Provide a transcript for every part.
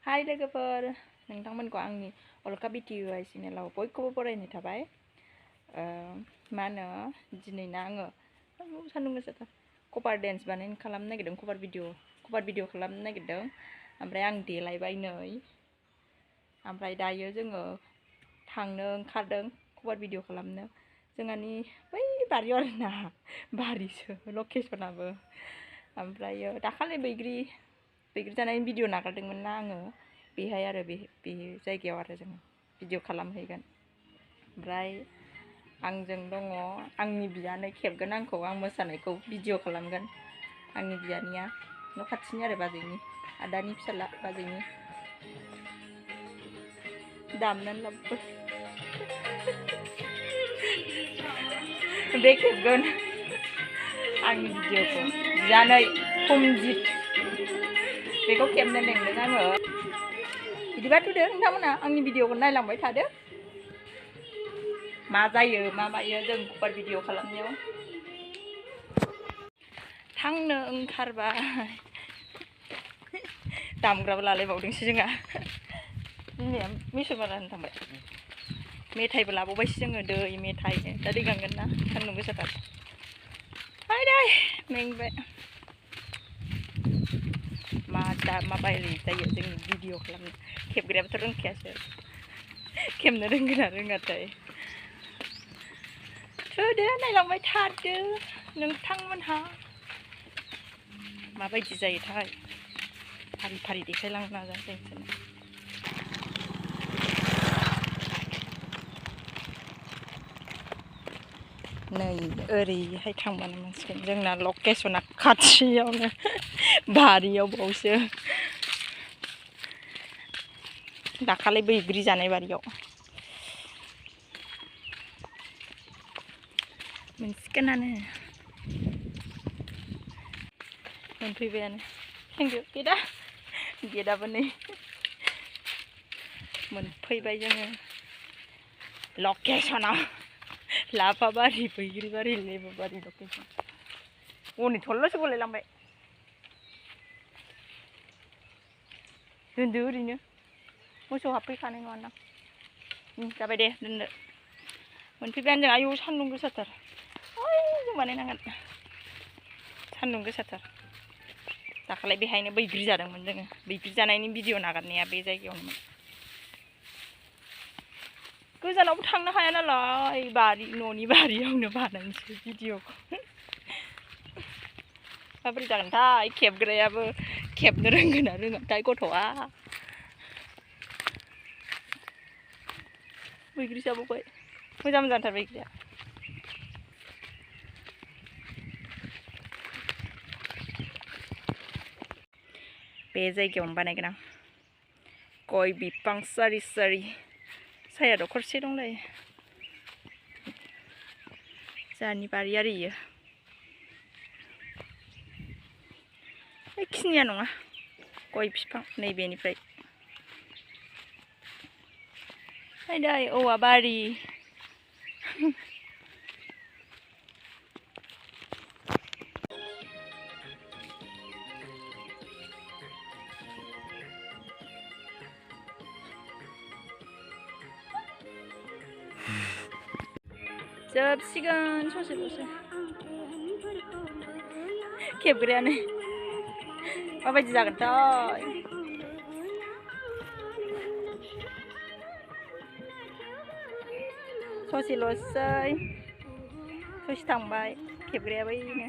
Hai लोगोफोर नोंथांमोनखौ आंनि अलका बिटिउआइ चेनेलाव बयखौबो बरायनाय थाबाय। मा होनो दिनैना आङो सान्दुं गोसाथार कभार डेन्स खालामनो नागिरदों, कभार भिडिअ खालामनो नागिरदों। ओमफ्राय आं देलायबाय नै, ओमफ्राय दायो जोङो थांनो ओंखारदों कभार भिडिअ खालामनो। जोंहानि बै बारियाव आरोना, बारिसो लकेसनाबो। ओमफ्रायो दाखालि बैग्रि जानायनि भिडिअ नागारदोंमोन ना आङो, बेहाय आरो बे जायगायाव आरो जों भिडिअ खालामहैगोन। ओमफ्राय आंजों दङ आंनि बियानै खेबगोन आंखौ, आं मोसानायखौ भिडिअ खालामगोन। आंनि बियानैया न' खाथिनि आरो बाजैनि, आदानि फिसाला बाजैनि। दामनानै लाबो बे खेबगोन आंनि भिडिअखौ बियानै कमजित, बेखौ खेबनो लेंदों आङो। बिदिबा थुदो नोंथांमोना आंनि भिडिअखौ नायलांबाय थादो, मा जायो मा मायो जों कभार भिडिअ खालामनायाव। थांनो ओंखारबाय, दामग्राबो लालायबावदोंसो जोंहा। बिमाया मिसुमारा होनो थांबाय, मेथाइबो लाबावबायसो जोङो, दै मेथाइनो दा दैगांगोन ना, सान्दुं गोसाथार। हाय दै मेंबाय। मा बायदि जायो जोंनि भिडिअ खालामनो, खेबग्रायाबोथ' रोंखायासो, खेबनो रोंगोन ना रोङाथाय। थुदो नायलांबाय थादो नोंथांमोनहा माबायदि जायोथाय, फारि फारि देखायलांनो नाजानोसै नोंसोरनो। नै ओरैहाय थांबानो मोनसिगोन, जोंना लकेसना खाथियावनो बारियाव बावसो, दाखालि बैग्रि जानाय बारियाव मोनसिगोनानो। मोनफैबायानो, थेंकिउ गेटआबो नै मोनफैबाय जोङो लकेसनाव। लाफाबारि, बैग्रिबारि, लेबुबारि लकेसन। हनै थरल'सो गलायलांबाय, दोनदो ओरैनो, मोसौ हाबफैखानाय नङादां। जाबाय दे दोनदो। मोनफैबायानो जों, आयौ सान्दुं गोसाथार, जों बानायनांगोन, सान्दुं गोसाथार। दाखालि बेहायनो बैग्रि जादोंमोन जोङो, बैग्रि जानायनि भिडिअ नागारनाया बे जायगायावनोमोन। गोजानावबो थांनो हाया नालाय, न'नि बारियावनो बानायनोसै भिडिअखौ। माबोरै जागोनथाय, खेबग्रायाबो खेबनो रोंगोन ना रोङाथाय गथ'आ। बैग्रि जाबावबाय, मोजांथार बैग्रिया। बे जायगायावनो बानायगोन आं, गय बिफां सारि सारि, साया दखरसे दंलायो, जोंहानि बारि आरो इयो। बेखिनिया नङा, गय बिफां नैबेनिफ्राय। नायदै औवा बारि, जोबसिगोन ससेल'सो। खेबग्रायानो माबायदि जागोनथाय, ससेल'सै, ससे थांबाय, खेबग्रायाबो बैनो।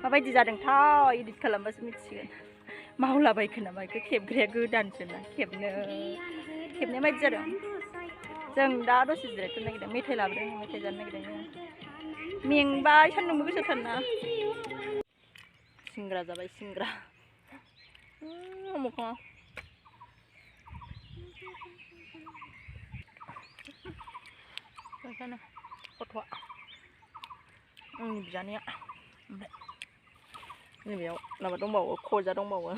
माबायदि जादोंथाय, इदिट खालामबासो मिथिसिगोन, मावलाबायखो ना माखो। खेबग्राया गोदानसोना, खेबनाया माबायदि जादों। जों दा दसे जिरायथ'नो नागिरदों, मेथाइ लाबोदों, मेथाइ जानो नागिरदों जों। मेंबाय, सान्दुंबो गोसाथारना। सिंग्रा जाबाय, सिंग्रा मोखाङाव। बेखायनो गथ'आ आंनि बियानैया। ओमफ्राय नैबेयाव माबा दंबावो, खजा दंबावो।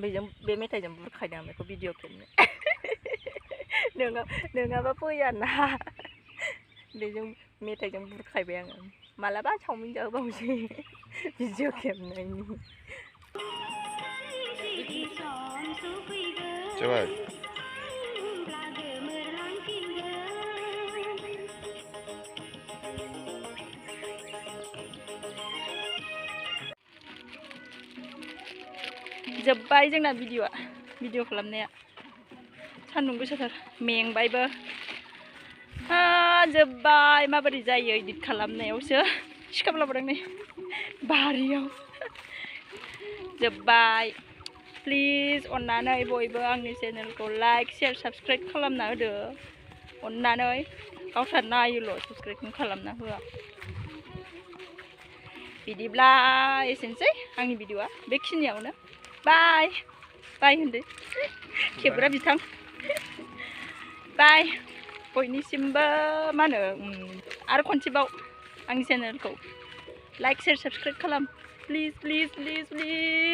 बेजों बे मेथाइजों बुरखायदों आं बेखौ भिडिअ खेबनो। नोङाबा फैयाना, बेजों मेथाइजों बुरखायबाय आङो। मालाबा चावमिन जाहोबावसै भिडिअ खेबनायनि। जाबाय जोब्बाय जोंना भिडिअ खालामनाया सान्दुं गोसाथार मेंबायबो जोब्बाय माबोरै जायो एडिट खालामनायावसो सिखाबलाबोदों नै बारियाव जोब्बाय प्लिज अन्नानै बयबो आंनि चेनेलखौ लाइक शेयार साबस्क्राइब खालामना होदो अन्नानै गावसोर नायोल' साबस्क्राइब खालामना होआ बिदिब्ला एसेनोसै आंनि भिडिअआ बेखिनियावनो बाय बाय होनदो खेबग्रा बिथां बाय बयनिसिमबो मा होनो आरो खनसेबाव आंनि चेनेलखौ लाइक शेयार साबस्क्राइब खालाम प्लिज प्लिज प्लिज प्लिज